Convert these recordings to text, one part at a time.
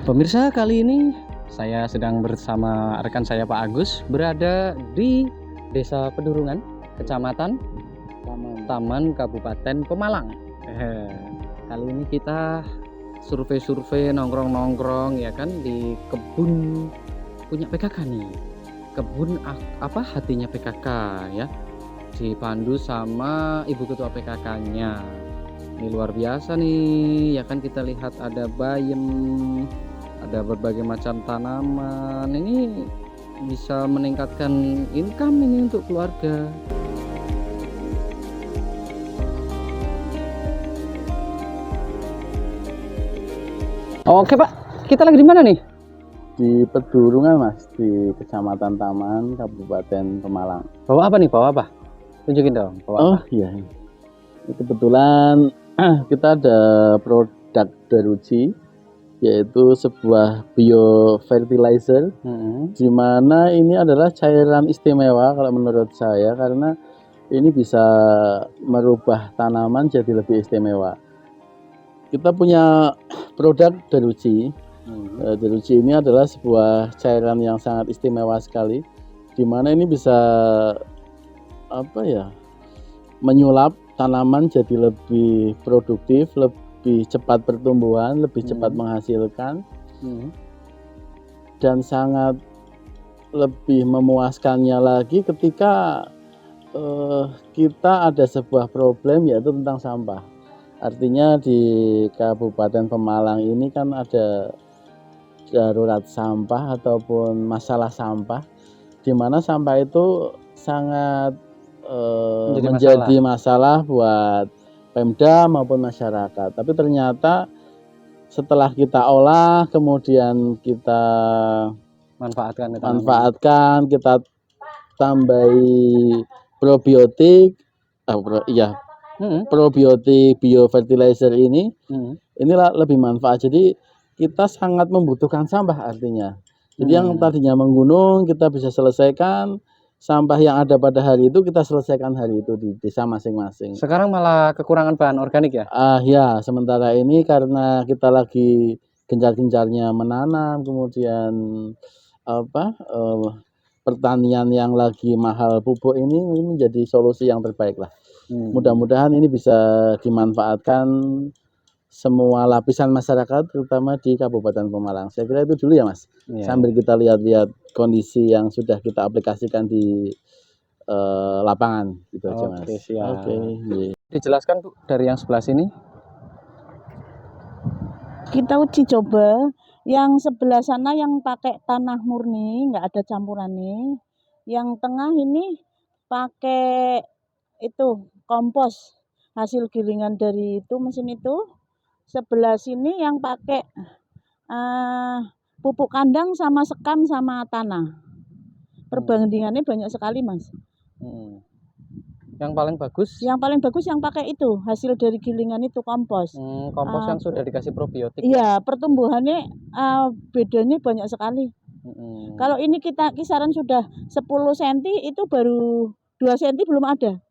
Pemirsa, kali ini saya sedang bersama rekan saya Pak Agus berada di Desa Pedurungan, Kecamatan Taman, Kabupaten Pemalang. Kali ini kita survei-survei, nongkrong-nongkrong ya kan di kebun punya PKK nih. Kebun apa hatinya PKK ya. Dipandu sama Ibu Ketua PKK-nya. Ini luar biasa nih, ya kan kita lihat ada bayam, ada berbagai macam tanaman. Ini bisa meningkatkan income ini untuk keluarga. Oke Pak, kita lagi di mana nih? Di Pedurungan Mas, di Kecamatan Taman, Kabupaten Pemalang. Bawa apa nih? Bawa apa? Tunjukin dong. Bawa apa? Iya, kebetulan kita ada produk Daruji, yaitu sebuah biofertilizer, di mana ini adalah cairan istimewa kalau menurut saya, karena ini bisa merubah tanaman jadi lebih istimewa. Kita punya produk Daruji. Daruji ini adalah sebuah cairan yang sangat istimewa sekali, di mana ini bisa menyulap tanaman jadi lebih produktif, lebih cepat pertumbuhan, lebih cepat menghasilkan, dan sangat lebih memuaskannya lagi ketika kita ada sebuah problem, yaitu tentang sampah. Artinya di Kabupaten Pemalang ini kan ada darurat sampah ataupun masalah sampah, di mana sampah itu sangat menjadi masalah buat Pemda maupun masyarakat. Tapi ternyata setelah kita olah, kemudian kita manfaatkan, kita tambahi probiotik, probiotik biofertilizer ini, inilah lebih manfaat. Jadi kita sangat membutuhkan sampah artinya. Jadi yang tadinya menggunung kita bisa selesaikan. Sampah yang ada pada hari itu kita selesaikan hari itu di desa masing-masing. Sekarang malah kekurangan bahan organik ya? Ya, sementara ini karena kita lagi gencar-gencarnya menanam, kemudian pertanian yang lagi mahal pupuk ini menjadi solusi yang terbaik lah. Mudah-mudahan ini bisa dimanfaatkan semua lapisan masyarakat, terutama di Kabupaten Pemalang. Saya kira itu dulu ya Mas. Sambil kita lihat-lihat kondisi yang sudah kita aplikasikan di lapangan gitu aja Mas. Siap. Dijelaskan Bu dari yang sebelah sini. Kita uji coba yang sebelah sana yang pakai tanah murni, nggak ada campurannya. Yang tengah ini pakai itu kompos hasil gilingan dari itu mesin itu. Sebelah sini yang pakai pupuk kandang sama sekam sama tanah. Perbandingannya banyak sekali Mas. Yang paling bagus? Yang paling bagus yang pakai itu hasil dari gilingan itu kompos. Kompos yang sudah dikasih probiotik. Iya, pertumbuhannya bedanya banyak sekali. Kalau ini kita kisaran sudah 10 cm itu baru 2 cm belum ada.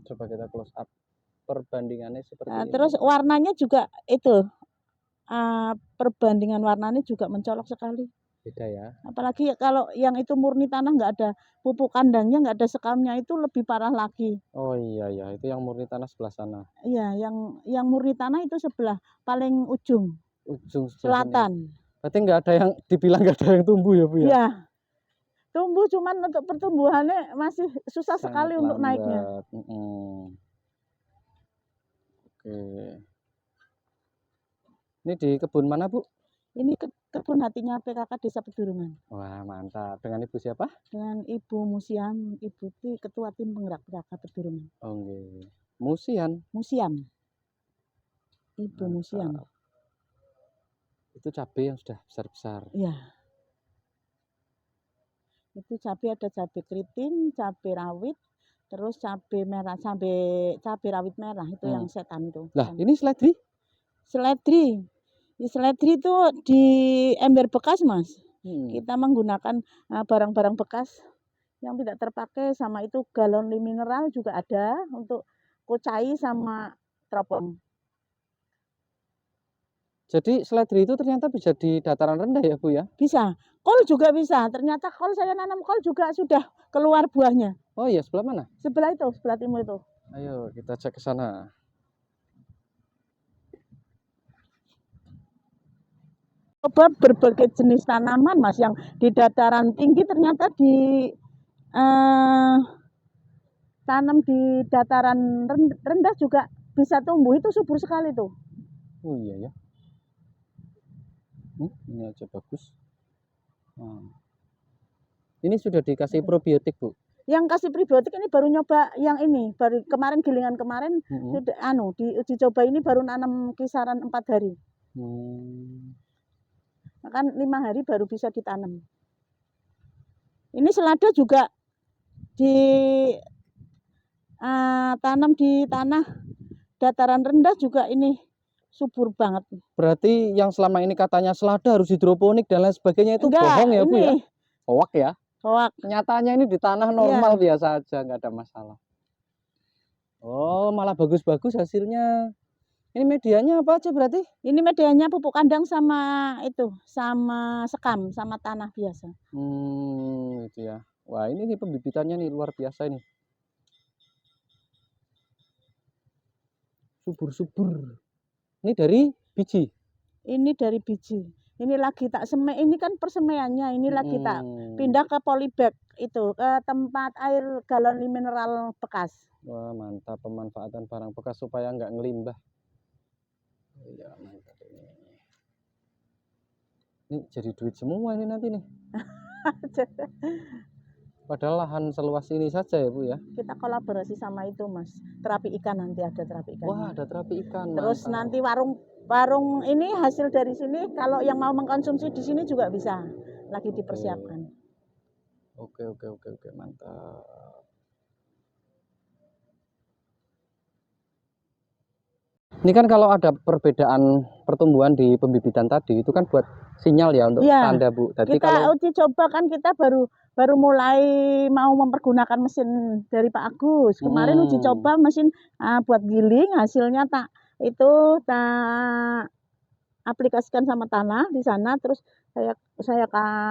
Coba kita close up perbandingannya seperti ini. Terus warnanya juga itu perbandingan warnanya juga mencolok sekali. Beda ya. Apalagi kalau yang itu murni tanah nggak ada pupuk kandangnya, nggak ada sekamnya, itu lebih parah lagi. Oh iya ya, itu yang murni tanah sebelah sana. Iya, yang murni tanah itu sebelah paling ujung selatan. Berarti nggak ada yang dibilang nggak ada yang tumbuh ya Bu ya? Iya, tumbuh, cuman untuk pertumbuhannya masih susah sekali untuk naiknya. Oke. Ini di kebun mana Bu? Ini kebun hatinya PKK Desa Pedurungan. Wah mantap. Dengan Ibu siapa? Dengan Ibu Musiam, Ibu Ketua Tim Penggerak PKK Pedurungan. Oke. Musiam. Ibu Musiam. Itu cabai yang sudah besar-besar. Iya. Itu cabai, ada cabai keriting, cabai rawit, terus cabai merah, cabai rawit merah itu yang setan itu. Nah, ini seledri? Seledri itu di ember bekas Mas. Kita menggunakan barang-barang bekas yang tidak terpakai, sama itu galon mineral juga ada untuk kucai sama teropong. Jadi seledri itu ternyata bisa di dataran rendah ya Bu ya? Bisa. Kol juga bisa. Ternyata kol saya nanam kol juga sudah keluar buahnya. Oh iya, sebelah mana? Sebelah itu, sebelah timur itu. Ayo kita cek ke sana. Coba berbagai jenis tanaman Mas yang di dataran tinggi ternyata di tanam di dataran rendah juga bisa tumbuh. Itu subur sekali tuh. Oh iya ya. Ini aja bagus. Nah. Ini sudah dikasih probiotik Bu? Yang kasih probiotik ini baru nyoba yang ini, baru kemarin gilingan kemarin sudah di uji coba ini baru nanam kisaran 4 hari. Kan 5 hari baru bisa ditanam. Ini selada juga tanam di tanah dataran rendah juga ini subur banget. Berarti yang selama ini katanya selada harus hidroponik dan lain sebagainya itu bohong ya Bu ya? Hoak ya? Hoak. Nyatanya ini di tanah normal biasa aja, nggak ada masalah. Oh, malah bagus-bagus hasilnya. Ini medianya apa aja berarti? Ini medianya pupuk kandang sama itu, sama sekam, sama tanah biasa. Itu ya. Wah, ini nih pembibitannya nih luar biasa ini. Subur-subur. Ini dari biji? Ini dari biji. Ini lagi tak semai, ini kan persemaiannya, ini lagi tak pindah ke polybag itu, ke tempat air galon mineral bekas. Wah, mantap pemanfaatan barang bekas supaya nggak ngelimbah. Iya, mantap ini. Ini jadi duit semua ini nanti nih. Padahal lahan seluas ini saja ya Bu ya. Kita kolaborasi sama itu Mas. Terapi ikan nanti ada terapi ikan. Wah, ada terapi ikan. Terus mantap. nanti warung ini hasil dari sini kalau yang mau mengkonsumsi di sini juga bisa. Lagi dipersiapkan. Oke, mantap. Ini kan kalau ada perbedaan pertumbuhan di pembibitan tadi itu kan buat sinyal ya untuk tanda Bu. Jadi kita uji coba kan kita baru mulai mau mempergunakan mesin dari Pak Agus. Kemarin uji coba mesin buat giling, hasilnya tak aplikasikan sama tanah di sana, terus saya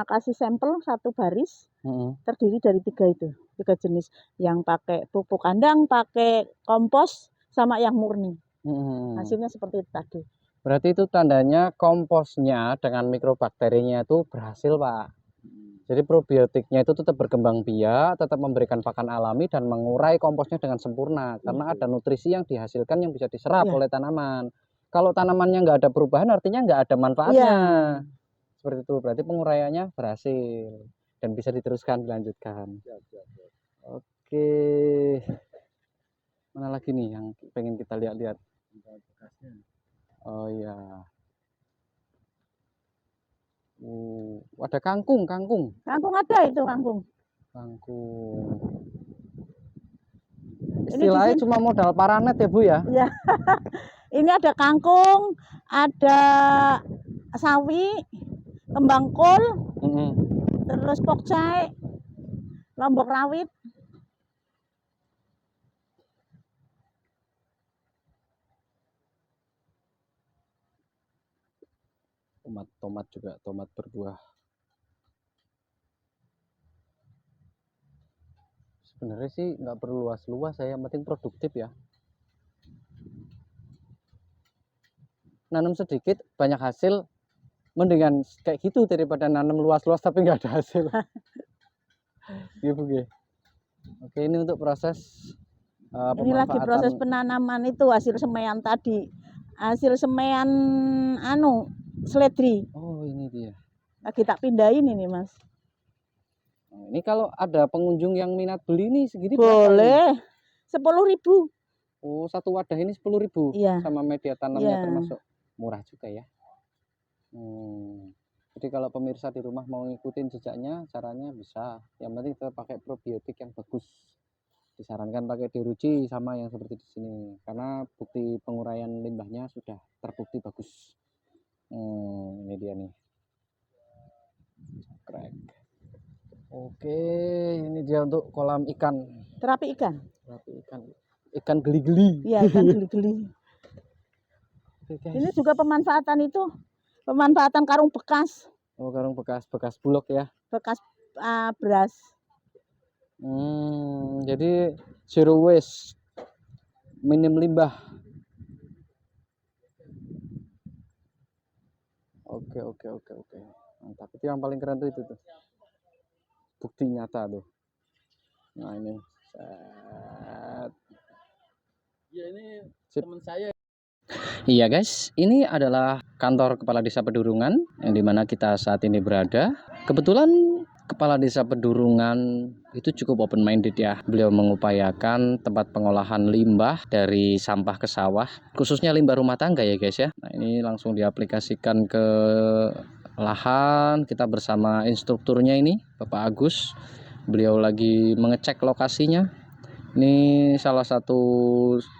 kasih sampel 1 baris terdiri dari 3 jenis, yang pakai pupuk kandang, pakai kompos, sama yang murni. Hasilnya seperti itu tadi. Berarti itu tandanya komposnya dengan mikrobakterinya itu berhasil Pak. Jadi probiotiknya itu tetap berkembang biak, tetap memberikan pakan alami dan mengurai komposnya dengan sempurna. Karena ada nutrisi yang dihasilkan yang bisa diserap oleh tanaman. Kalau tanamannya nggak ada perubahan artinya nggak ada manfaatnya. Seperti itu, berarti penguraiannya berhasil. Dan bisa diteruskan, dilanjutkan. Oke. Mana lagi nih yang pengen kita lihat-lihat? Oh iya. Ada kangkung. Kangkung ada itu kangkung. Istilahnya cuma modal paranet ya Bu ya? Iya. Ini ada kangkung, ada sawi, kembang kol, terus pokcai, lombok rawit. Tomat juga, tomat berbuah. Sebenarnya sih nggak perlu luas-luas, saya yang penting produktif ya. Nanam sedikit banyak hasil, mendingan kayak gitu daripada nanam luas-luas tapi nggak ada hasil. Iya Bu. Oke, ini untuk proses ini lagi proses penanaman itu hasil semaian tadi, hasil semaian seledri. Oh, ini dia. Lagi tak pindahin ini Mas. Nah, ini kalau ada pengunjung yang minat beli nih segini boleh 10.000. Oh, 1 wadah ini 10.000. Iya. Sama media tanamnya termasuk murah juga ya. Jadi kalau pemirsa di rumah mau ngikutin jejaknya, caranya bisa. Yang penting kita pakai probiotik yang bagus. Disarankan pakai deruci sama yang seperti di sini, karena bukti penguraian limbahnya sudah terbukti bagus. Ini dia nih. Crack. Oke, ini dia untuk kolam ikan. Terapi ikan. Ikan geli-geli. Iya, ikan geli-geli. Oke, guys. Ini juga pemanfaatan karung bekas, Oh, karung bekas bulog ya. bekas beras. Jadi zero waste, minim limbah. Oke. Mantap. Itu yang paling keren tuh itu tuh. Bukti nyata tuh. Nah, ini. Set. Ya ini Sip. teman saya. Iya guys, ini adalah kantor Kepala Desa Pedurungan yang dimana kita saat ini berada. Kebetulan Kepala Desa Pedurungan itu cukup open minded ya. Beliau mengupayakan tempat pengolahan limbah dari sampah ke sawah, khususnya limbah rumah tangga ya guys ya. Nah, ini langsung diaplikasikan ke lahan. Kita bersama instrukturnya ini, Bapak Agus. Beliau lagi mengecek lokasinya. Ini salah satu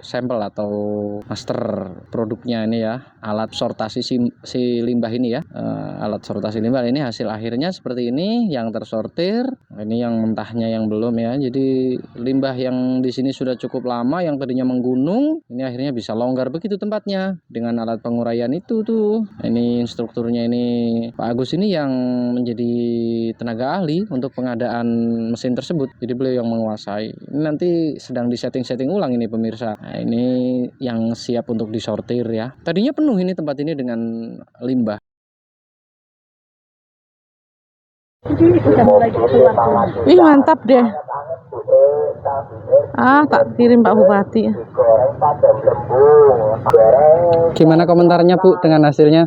sampel atau master produknya ini ya, alat sortasi si limbah ini ya. Alat sortasi limbah ini hasil akhirnya seperti ini yang tersortir. Ini yang mentahnya yang belum ya. Jadi limbah yang di sini sudah cukup lama, yang tadinya menggunung, ini akhirnya bisa longgar begitu tempatnya dengan alat penguraian itu tuh. Ini instrukturnya ini Pak Agus ini yang menjadi tenaga ahli untuk pengadaan mesin tersebut. Jadi beliau yang menguasai. Ini nanti sedang disetting ulang ini pemirsa. Nah, ini yang siap untuk disortir ya. Tadinya penuh ini tempat ini dengan limbah. Wih, mantap deh. Tak kirim Pak Bupati. Gimana komentarnya Bu dengan hasilnya?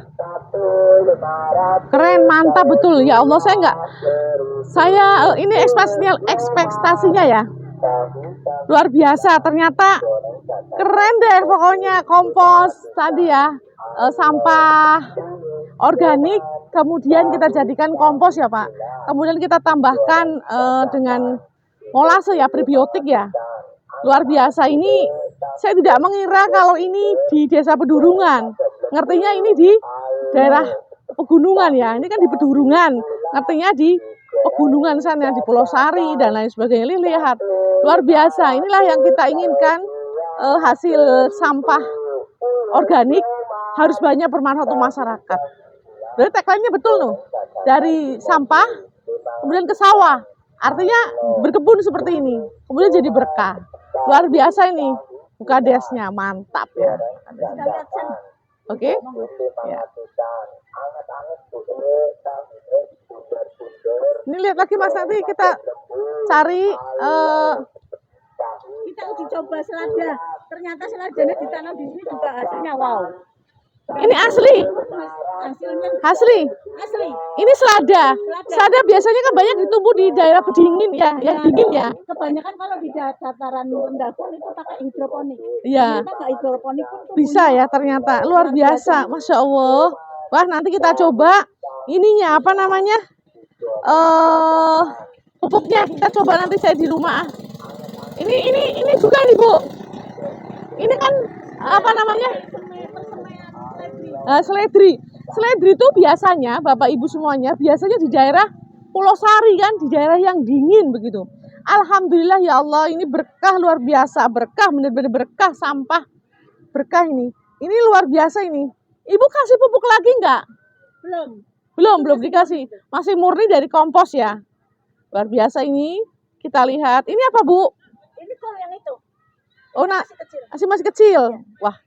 Keren, mantap betul. Ya Allah, saya ini ekspektasinya ya. Luar biasa, ternyata keren deh pokoknya. Kompos tadi ya, sampah organik kemudian kita jadikan kompos ya Pak. Kemudian kita tambahkan dengan molase ya, prebiotik ya. Luar biasa, ini saya tidak mengira kalau ini di Desa Pedurungan. Ngertinya ini di daerah pegunungan ya. Ini kan di Pedurungan. Ngertinya di pegunungan sana, di Pulau Sari dan lain sebagainya. Lihat, luar biasa. Inilah yang kita inginkan, hasil sampah organik harus banyak bermanfaat untuk masyarakat. Berarti tagline-nya betul loh. Dari sampah kemudian ke sawah. Artinya berkebun seperti ini. Kemudian jadi berkah. Luar biasa ini. Bukadesnya mantap ya. Oke. Ya. Ini lihat lagi Mas, nanti kita cari kita uji coba selada. Ternyata seladanya ditanam di sini juga hasilnya wow. Ini asli. Hasilnya asli. Ini selada. Selada biasanya kan banyak ditumbuh di daerah dingin ya, yang dingin ya. Kebanyakan kalau di dataran rendah pun itu pakai hidroponik. Iya. Pakai hidroponik pun bisa ya ternyata. Luar biasa, Masya Allah. Wah, nanti kita coba ininya apa namanya? Pupuknya kita coba nanti saya di rumah. Ini juga nih Bu. Ini kan apa namanya? Seledri itu biasanya Bapak Ibu semuanya biasanya di daerah Pulau Sari kan, di daerah yang dingin begitu. Alhamdulillah ya Allah, ini berkah luar biasa, berkah benar-benar berkah, sampah berkah ini luar biasa ini. Ibu kasih pupuk lagi enggak? Belum dikasih, masih murni dari kompos ya. Luar biasa ini. Kita lihat ini apa Bu? Ini kalau yang itu. Oh nah, masih kecil. Wah,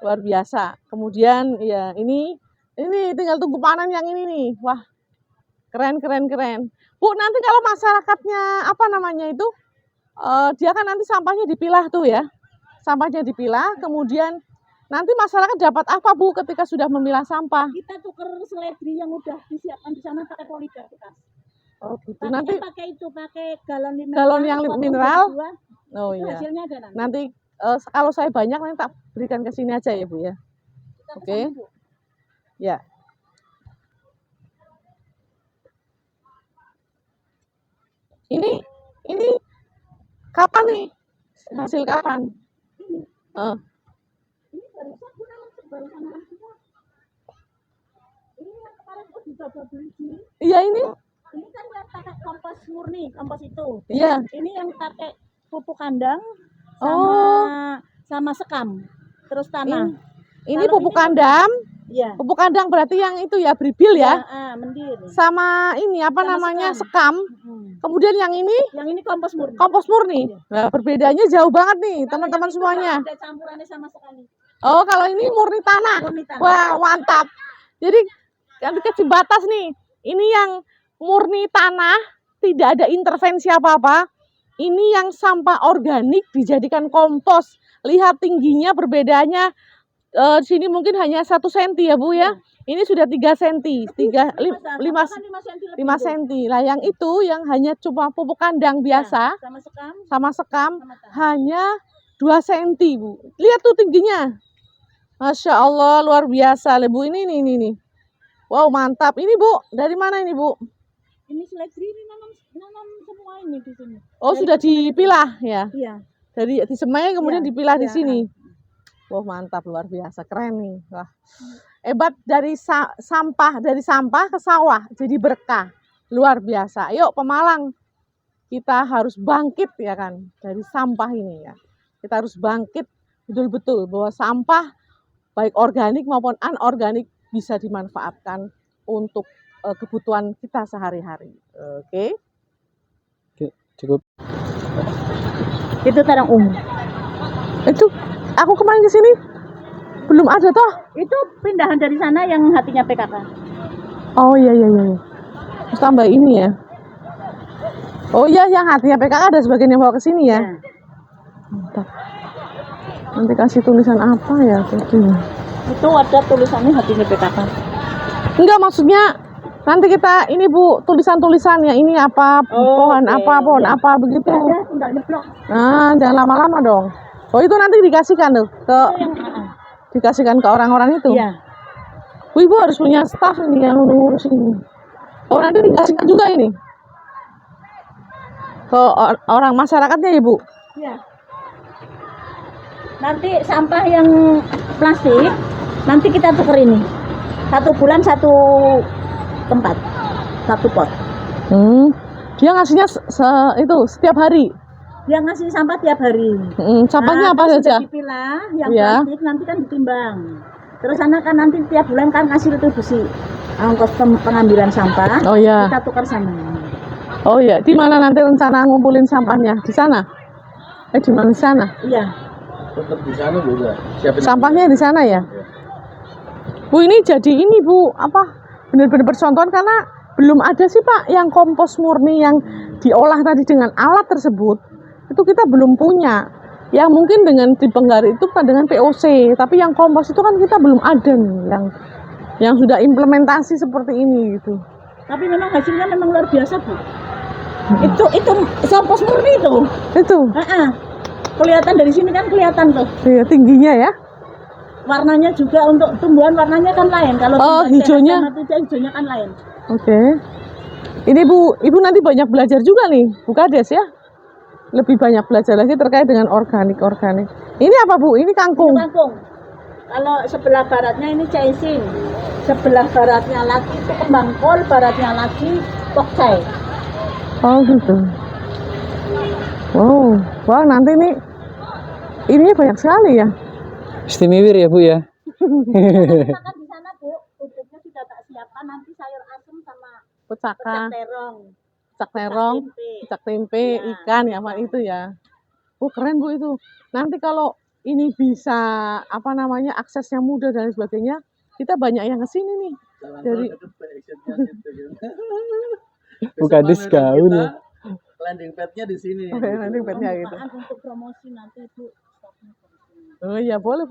luar biasa. Kemudian ya ini tinggal tunggu panen yang ini nih. Wah, keren. Bu, nanti kalau masyarakatnya apa namanya itu, dia kan nanti sampahnya dipilah tuh ya. Sampahnya dipilah, kemudian nanti masyarakat dapat apa Bu ketika sudah memilah sampah? Kita tuker seledri yang udah disiapkan di sana pakai poligar bekas. Oh gitu. Nanti pakai galon yang mineral. Oh iya. Hasilnya ada nanti. Kalau saya banyak nanti tak berikan ke sini aja ya Bu ya. Oke. Ya. Ini kapan nih? Hasil kapan? Iya ini. Ini kan yang pakai kompos murni, kompos itu. Iya. Ini yang pakai pupuk kandang sama sekam, terus tanah. Ini Kalau pupuk ini- kandang. Iya. Pupuk kandang berarti yang itu ya bribil ya. Mendir. Sama ini apa Sama namanya sekam. sekam. Kemudian yang ini Yang ini kompos murni. kompos murni. Nah, perbedaannya jauh banget nih Kalau teman-teman yang itu semuanya. nggak ada campurannya sama sekali. Oh, kalau ini murni tanah. Murni tanah. Wah, mantap. Jadi yang dikasih batas nih. Ini yang murni tanah, tidak ada intervensi apa-apa. Ini yang sampah organik dijadikan kompos. Lihat tingginya perbedaannya. Di sini mungkin hanya 1 cm ya Bu ya. Ini sudah 3 cm, 5 cm. Lah yang itu yang hanya cuma pupuk kandang biasa sama sekam hanya 2 cm Bu. Lihat tuh tingginya. Masya Allah luar biasa Bu. Ini nih. Wow mantap. Ini Bu, dari mana ini Bu? Ini seledri ini nanam semua ini di sini. Oh Dari sudah dipilah ya? Iya. Dari disemai kemudian Iya, dipilah di iya, sini. Wah mantap luar biasa keren nih. Wah hebat dari sampah ke sawah jadi berkah luar biasa. Yuk Pemalang kita harus bangkit ya kan dari sampah ini ya. Kita harus bangkit betul-betul bahwa sampah baik organik maupun anorganik bisa dimanfaatkan untuk kebutuhan kita sehari-hari. Oke. Cukup. Itu tarang ungu. Itu aku kemarin ke sini belum ada toh. Itu pindahan dari sana yang hatinya PKK. Oh iya. Terus tambah ini ya. Oh iya yang hatinya PKK ada sebagian yang bawa ke sini ya. Mantap. Nanti kasih tulisan apa ya tadi? Itu ada tulisannya hatinya PKK. Enggak maksudnya nanti kita ini Bu tulisan-tulisannya ini apa pohon apa begitu. Enggak nyeplok. Nah jangan lama-lama dong. Oh itu nanti dikasihkan tuh dikasihkan ke orang-orang itu. Iya. Bu, Ibu harus punya staff ini yang ngurus ini. Oh nanti dikasihkan juga ini ke orang masyarakatnya Ibu. Iya. Nanti sampah yang plastik nanti kita tuker ini. 1 bulan 1 tempat. 1 pot. Dia ngasihnya itu setiap hari. Dia ngasih sampah tiap hari. Sampahnya apa terus saja? sudah dipilah, yang Ya. plastik nanti kan ditimbang. Terus sana kan nanti tiap bulan kan ngasih retribusi ongkos pengambilan sampah. Oh ya. Kita tukar sana. Oh ya, di mana nanti rencana ngumpulin sampahnya? Di sana? Di mana di sana? Iya. Tetap di sana Bu ya. Siapin Sampahnya di sana ya? Bu ini jadi ini Bu, apa? Benar-benar percontohan karena belum ada sih Pak yang kompos murni yang diolah tadi dengan alat tersebut. Itu kita belum punya. Yang mungkin dengan di Penggari itu kan dengan POC, tapi yang kompos itu kan kita belum ada nih yang sudah implementasi seperti ini gitu. Tapi memang hasilnya memang luar biasa Bu. Itu kompos murni itu. Itu. Kelihatan dari sini kan kelihatan tuh. Iya, tingginya ya. Warnanya juga untuk tumbuhan warnanya kan lain. Kalau hijaunya. Hijaunya kan lain. Oke. Ini Bu, Ibu nanti banyak belajar juga nih, Bu Kades ya. Lebih banyak belajar lagi terkait dengan organik. Ini apa Bu? Ini kangkung. Ini kangkung. Kalau sebelah baratnya ini caising. Sebelah baratnya lagi itu kembang kol, baratnya lagi pokcai. Oh gitu. Wow, wah nanti ini banyak sekali ya. Istimewa ya Bu ya. Kan di sana Bu, pupuknya sudah tak siapkan nanti sayur asem sama Pecaka, pecak terong, terong, pecak tempe, Ya. ikan ya Pak itu ya. Keren Bu itu. Nanti kalau ini bisa apa namanya aksesnya mudah dan sebagainya, kita banyak yang kesini nih. Dari Bukan diskon. Landing pad-nya di sini. Oke, landing pad-nya gitu. untuk promosi nanti Bu. Oh iya boleh.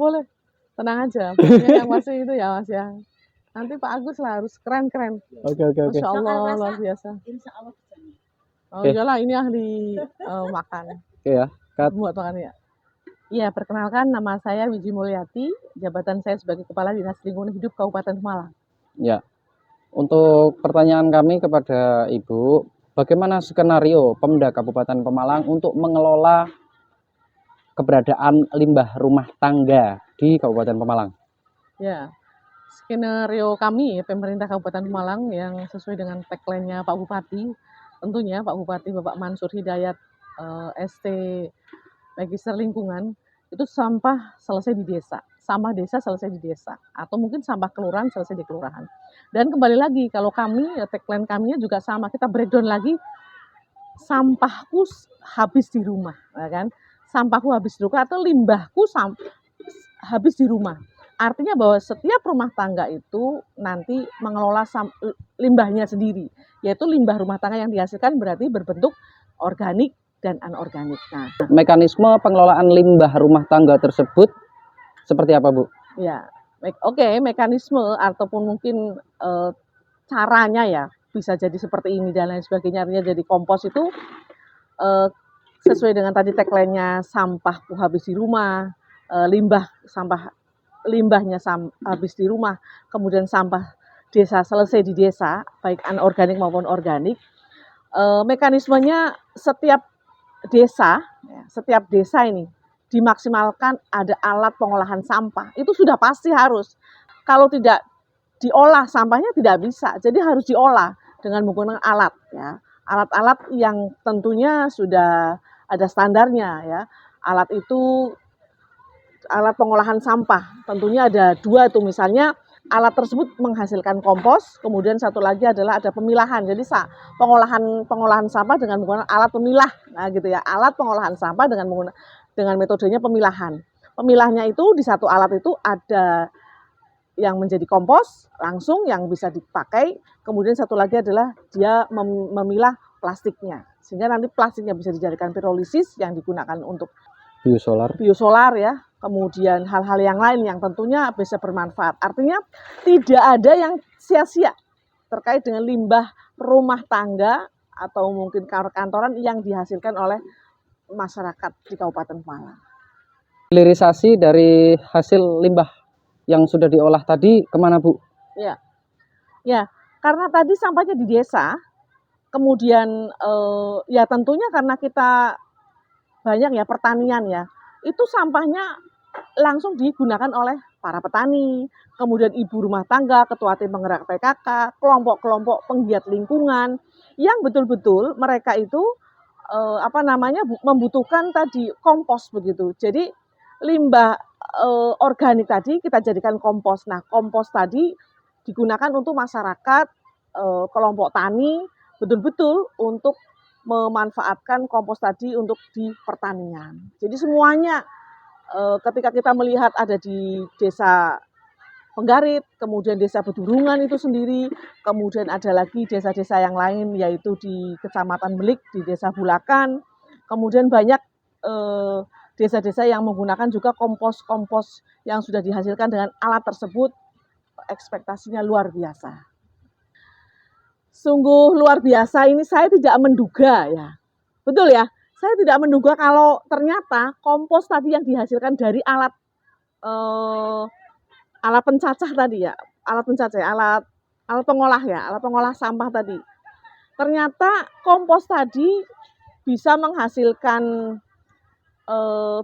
Tenang aja. Pokoknya yang pasti itu ya Mas ya. Nanti Pak Agus lah harus keren. Oke. Masya Allah luar biasa. Insya Allah bisa. Oh Oke. iyalah ini ahli makan. Oke ya. Cut. Buat makan ya. Iya, perkenalkan nama saya Wiji Mulyati, jabatan saya sebagai Kepala Dinas Lingkungan Hidup Kabupaten Pemalang. Ya. Untuk pertanyaan kami kepada Ibu, bagaimana skenario Pemda Kabupaten Pemalang untuk mengelola keberadaan limbah rumah tangga di Kabupaten Pemalang? Ya, skenario kami pemerintah Kabupaten Pemalang yang sesuai dengan tagline-nya Pak Bupati, tentunya Pak Bupati Bapak Mansur Hidayat ST Magister Lingkungan, itu sampah selesai di desa, sampah desa selesai di desa, atau mungkin sampah kelurahan selesai di kelurahan. Dan kembali lagi, kalau kami, tagline kami juga sama, kita breakdown lagi, sampahku habis di rumah, ya kan? Sampahku habis di rumah atau limbahku habis di rumah. Artinya bahwa setiap rumah tangga itu nanti mengelola limbahnya sendiri, yaitu limbah rumah tangga yang dihasilkan berarti berbentuk organik dan anorganik. Nah, mekanisme pengelolaan limbah rumah tangga tersebut seperti apa, Bu? Ya, oke, mekanisme ataupun mungkin caranya ya bisa jadi seperti ini dan lain sebagainya. Artinya jadi kompos itu sesuai dengan tadi tagline-nya, sampahku habis di rumah, limbahnya habis di rumah, kemudian sampah desa selesai di desa, baik anorganik maupun organik. Mekanismenya setiap desa ini dimaksimalkan ada alat pengolahan sampah. Itu sudah pasti harus. Kalau tidak diolah sampahnya tidak bisa. Jadi harus diolah dengan menggunakan alat ya. Alat-alat yang tentunya sudah ada standarnya ya. Alat itu alat pengolahan sampah. Tentunya ada 2 tuh, misalnya alat tersebut menghasilkan kompos, kemudian satu lagi adalah ada pemilahan. Jadi pengolahan sampah dengan menggunakan alat pemilah. Nah, gitu ya. Alat pengolahan sampah dengan metodenya pemilahan. Pemilahnya itu di satu alat itu ada yang menjadi kompos langsung yang bisa dipakai, kemudian satu lagi adalah dia memilah plastiknya, sehingga nanti plastiknya bisa dijadikan pirolisis yang digunakan untuk biosolar ya, kemudian hal-hal yang lain yang tentunya bisa bermanfaat. Artinya tidak ada yang sia-sia terkait dengan limbah rumah tangga atau mungkin kantoran yang dihasilkan oleh masyarakat di Kabupaten Pemalang. Hilirisasi dari hasil limbah yang sudah diolah tadi kemana, Bu? Ya, karena tadi sampahnya di desa, kemudian ya tentunya karena kita banyak ya pertanian ya, itu sampahnya langsung digunakan oleh para petani, kemudian ibu rumah tangga, ketua tim penggerak PKK, kelompok-kelompok penggiat lingkungan, yang betul-betul mereka itu membutuhkan tadi kompos begitu. Jadi limbah organik tadi kita jadikan kompos. Nah, kompos tadi digunakan untuk masyarakat, kelompok tani, betul-betul untuk memanfaatkan kompos tadi untuk di pertanian. Jadi semuanya ketika kita melihat ada di desa Penggarit, kemudian desa Bedurungan itu sendiri, kemudian ada lagi desa-desa yang lain yaitu di Kecamatan Belik, di desa Bulakan, kemudian banyak desa-desa yang menggunakan juga kompos-kompos yang sudah dihasilkan dengan alat tersebut, ekspektasinya luar biasa. Sungguh luar biasa, ini saya tidak menduga ya. Betul ya, saya tidak menduga kalau ternyata kompos tadi yang dihasilkan dari alat pencacah tadi ya, alat pengolah ya, alat pengolah sampah tadi. Ternyata kompos tadi bisa menghasilkan,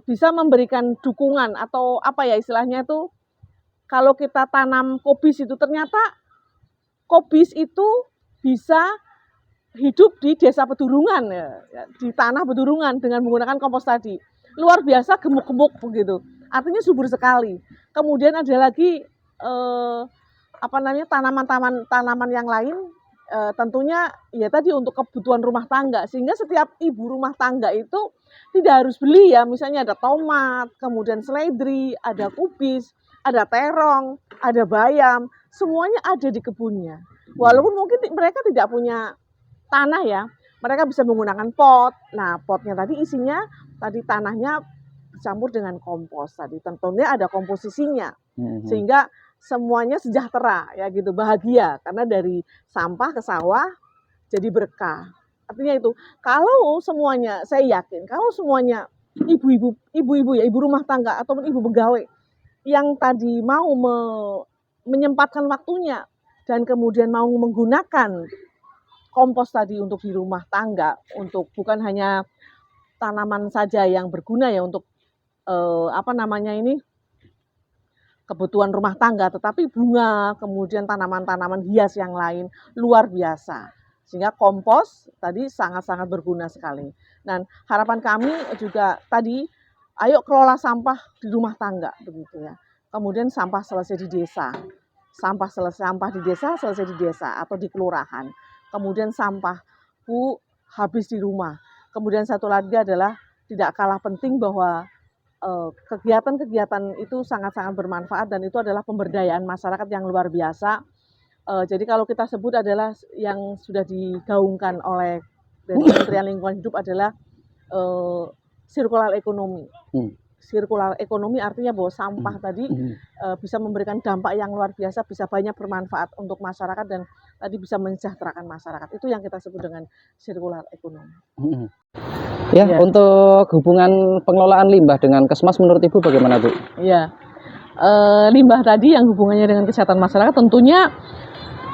bisa memberikan dukungan atau apa ya istilahnya itu, kalau kita tanam kobis itu ternyata kobis itu bisa hidup di desa Bedurungan ya, di tanah Bedurungan dengan menggunakan kompos tadi. Luar biasa, gemuk-gemuk begitu. Artinya subur sekali. Kemudian ada lagi tanaman yang lain, tentunya ya tadi untuk kebutuhan rumah tangga, sehingga setiap ibu rumah tangga itu tidak harus beli ya, misalnya ada tomat, kemudian seledri, ada kubis, ada terong, ada bayam, semuanya ada di kebunnya. Walaupun mungkin mereka tidak punya tanah ya, mereka bisa menggunakan pot. Nah, potnya tadi isinya tadi tanahnya dicampur dengan kompos tadi. Tentunya ada komposisinya. Sehingga semuanya sejahtera ya gitu, bahagia karena dari sampah ke sawah jadi berkah. Artinya itu, kalau semuanya, saya yakin kalau semuanya ibu-ibu ya, ibu rumah tangga ataupun ibu pegawai yang tadi mau menyempatkan waktunya dan kemudian mau menggunakan kompos tadi untuk di rumah tangga, untuk bukan hanya tanaman saja yang berguna ya untuk kebutuhan rumah tangga, tetapi bunga, kemudian tanaman-tanaman hias yang lain, luar biasa. Sehingga kompos tadi sangat-sangat berguna sekali. Dan harapan kami juga tadi ayo kelola sampah di rumah tangga begitu ya. Kemudian sampah selesai di desa. Sampah di desa selesai di desa atau di kelurahan. Kemudian sampahku habis di rumah. Kemudian satu lagi adalah tidak kalah penting bahwa kegiatan-kegiatan itu sangat-sangat bermanfaat dan itu adalah pemberdayaan masyarakat yang luar biasa. Jadi kalau kita sebut adalah yang sudah digaungkan oleh dari Kementerian Lingkungan Hidup adalah sirkular ekonomi. Sirkular ekonomi artinya bahwa sampah tadi bisa memberikan dampak yang luar biasa, bisa banyak bermanfaat untuk masyarakat dan tadi bisa mensejahterakan masyarakat. Itu yang kita sebut dengan sirkular ekonomi. Ya, untuk hubungan pengelolaan limbah dengan Kesmas menurut Ibu bagaimana, Bu? Iya, limbah tadi yang hubungannya dengan kesehatan masyarakat tentunya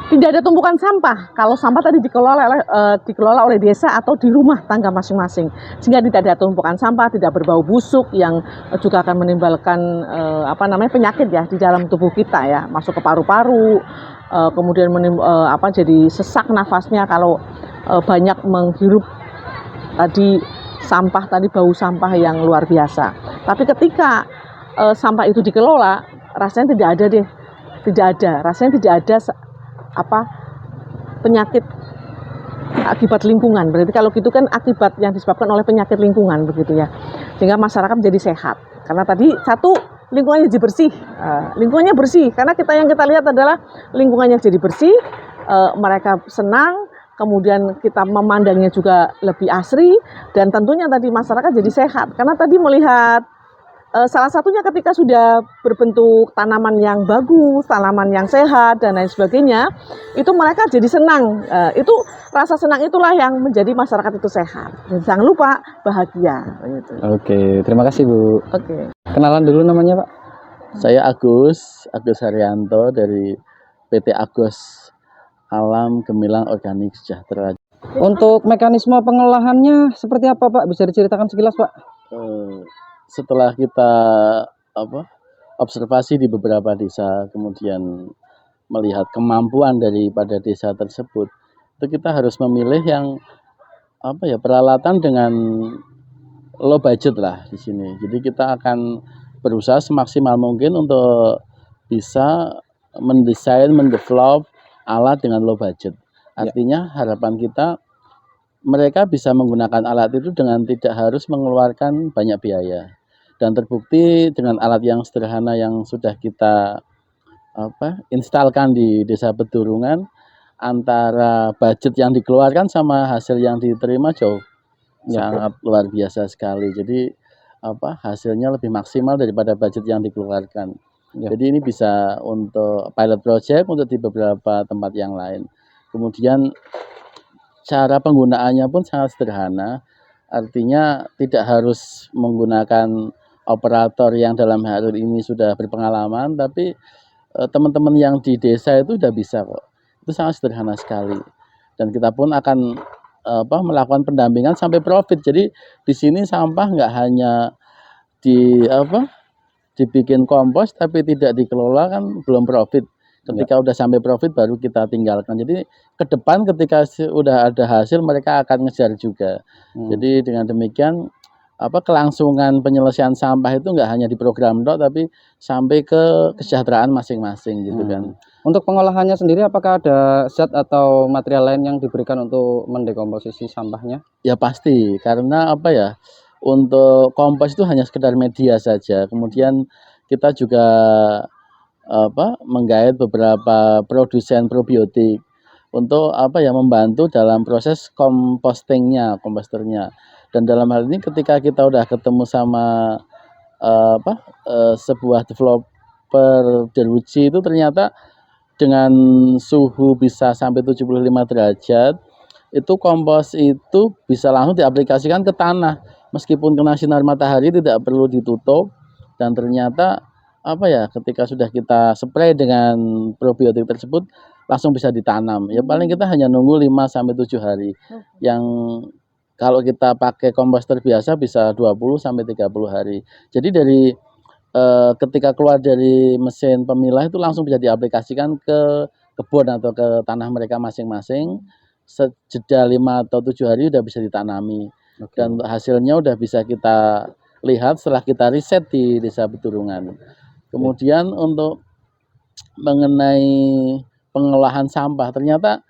tidak ada tumpukan sampah. Kalau sampah tadi dikelola oleh desa atau di rumah tangga masing-masing, sehingga tidak ada tumpukan sampah, tidak berbau busuk yang juga akan menimbulkan penyakit ya di dalam tubuh kita ya, masuk ke paru-paru, kemudian jadi sesak nafasnya kalau banyak menghirup tadi sampah tadi bau sampah yang luar biasa. Tapi ketika sampah itu dikelola, rasanya rasanya tidak ada penyakit akibat lingkungan. Berarti kalau gitu kan akibat yang disebabkan oleh penyakit lingkungan begitu ya. Sehingga masyarakat menjadi sehat. Karena tadi satu lingkungannya jadi bersih. Lingkungannya bersih karena yang kita lihat adalah lingkungannya jadi bersih, mereka senang, kemudian kita memandangnya juga lebih asri dan tentunya tadi masyarakat jadi sehat. Karena tadi melihat salah satunya ketika sudah berbentuk tanaman yang bagus, tanaman yang sehat dan lain sebagainya, itu mereka jadi senang. Itu rasa senang itulah yang menjadi masyarakat itu sehat. Dan jangan lupa bahagia. Gitu. Oke, terima kasih Bu. Oke. Kenalan dulu namanya Pak. Saya Agus Haryanto dari PT Agus Alam Gemilang Organik Sejahtera. Untuk mekanisme pengolahannya seperti apa Pak? Bisa diceritakan sekilas Pak? Setelah kita observasi di beberapa desa, kemudian melihat kemampuan daripada desa tersebut, itu kita harus memilih yang peralatan dengan low budget lah di sini. Jadi kita akan berusaha semaksimal mungkin untuk bisa mendevelop alat dengan low budget. Artinya harapan kita mereka bisa menggunakan alat itu dengan tidak harus mengeluarkan banyak biaya. Dan terbukti dengan alat yang sederhana yang sudah kita instalkan di Desa Pedurungan, antara budget yang dikeluarkan sama hasil yang diterima jauh sangat luar biasa sekali. Jadi hasilnya lebih maksimal daripada budget yang dikeluarkan. Jadi ini bisa untuk pilot project untuk di beberapa tempat yang lain. Kemudian cara penggunaannya pun sangat sederhana. Artinya tidak harus menggunakan operator yang dalam hal ini sudah berpengalaman, tapi teman-teman yang di desa itu sudah bisa kok. Itu sangat sederhana sekali. Dan kita pun akan melakukan pendampingan sampai profit. Jadi di sini sampah nggak hanya dibikin kompos tapi tidak dikelola kan belum profit. Ketika udah sampai profit baru kita tinggalkan. Jadi ke depan ketika udah ada hasil mereka akan ngejar juga. Jadi dengan demikian kelangsungan penyelesaian sampah itu nggak hanya di program tapi sampai ke kesejahteraan masing-masing gitu kan. Untuk pengolahannya sendiri apakah ada zat atau material lain yang diberikan untuk mendekomposisi sampahnya? Ya pasti, karena untuk kompos itu hanya sekedar media saja. Kemudian kita juga menggait beberapa produsen probiotik untuk membantu dalam proses komposternya. Dan dalam hal ini ketika kita udah ketemu sama sebuah developer deruji itu ternyata dengan suhu bisa sampai 75 derajat itu kompos itu bisa langsung diaplikasikan ke tanah meskipun kena sinar matahari tidak perlu ditutup. Dan ternyata ketika sudah kita spray dengan probiotik tersebut langsung bisa ditanam. Ya paling kita hanya nunggu 5 sampai 7 hari. Yang kalau kita pakai komposter biasa bisa 20 sampai 30 hari. Jadi dari ketika keluar dari mesin pemilah itu langsung bisa diaplikasikan ke kebun atau ke tanah mereka masing-masing. Sejeda 5 atau 7 hari udah bisa ditanami. Dan hasilnya udah bisa kita lihat setelah kita riset di Desa Bedurungan. Kemudian untuk mengenai pengolahan sampah, ternyata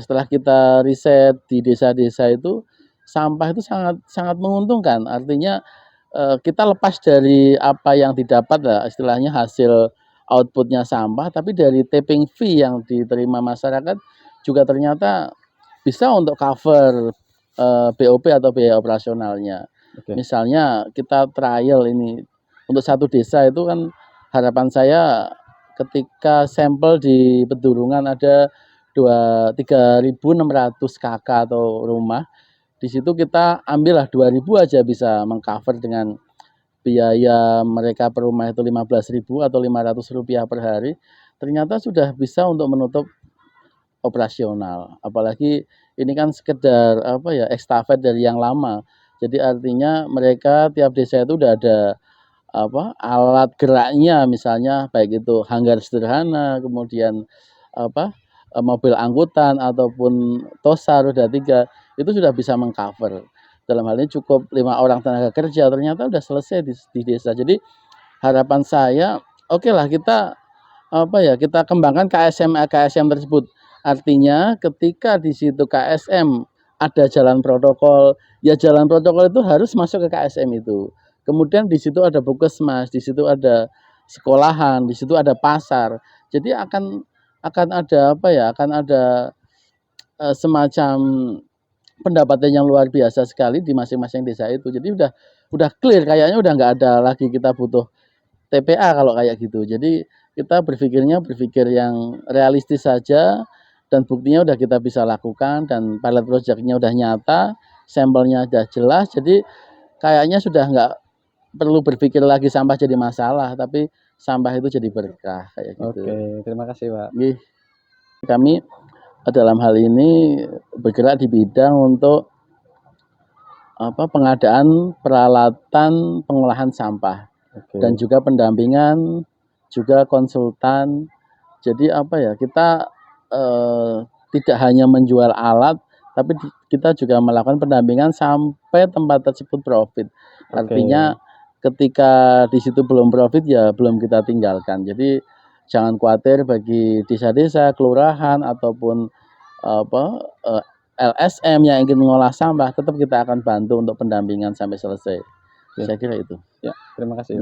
setelah kita riset di desa-desa itu, sampah itu sangat sangat menguntungkan. Artinya kita lepas dari apa yang didapat lah, istilahnya hasil outputnya sampah, tapi dari tipping fee yang diterima masyarakat juga ternyata bisa untuk cover BOP atau biaya operasionalnya. Misalnya kita trial ini untuk satu desa itu kan, harapan saya ketika sampel di Bedurungan ada 3.600 KK atau rumah, di situ kita ambillah 2.000 aja bisa mengcover dengan biaya mereka per rumah itu 15.000 atau Rp500 per hari, ternyata sudah bisa untuk menutup operasional. Apalagi ini kan sekedar estafet dari yang lama. Jadi artinya mereka tiap desa itu udah ada alat geraknya, misalnya baik itu hanggar sederhana, kemudian mobil angkutan ataupun tosa roda 3, itu sudah bisa mengcover. Dalam hal ini cukup 5 orang tenaga kerja, ternyata udah selesai di desa. Jadi harapan saya, oke lah kita kita kembangkan KSM tersebut. Artinya ketika di situ KSM ada jalan protokol, ya jalan protokol itu harus masuk ke KSM itu. Kemudian di situ ada puskesmas, di situ ada sekolahan, di situ ada pasar. Jadi akan ada akan ada semacam pendapatan yang luar biasa sekali di masing-masing desa itu. Jadi udah clear, kayaknya udah nggak ada lagi kita butuh TPA kalau kayak gitu. Jadi kita berpikir yang realistis saja, dan buktinya udah kita bisa lakukan, dan pilot projectnya udah nyata, sampelnya udah jelas. Jadi kayaknya sudah nggak perlu berpikir lagi sampah jadi masalah, tapi sampah itu jadi berkah kayak gitu. Oke, terima kasih Pak. Kami dalam hal ini bergerak di bidang untuk pengadaan peralatan pengolahan sampah, dan juga pendampingan, juga konsultan. Jadi kita tidak hanya menjual alat, tapi kita juga melakukan pendampingan sampai tempat tersebut profit. Artinya ketika di situ belum profit, ya belum kita tinggalkan. Jadi jangan khawatir bagi desa-desa, kelurahan ataupun LSM yang ingin mengolah sampah, tetap kita akan bantu untuk pendampingan sampai selesai. Saya kira itu. Ya, terima kasih.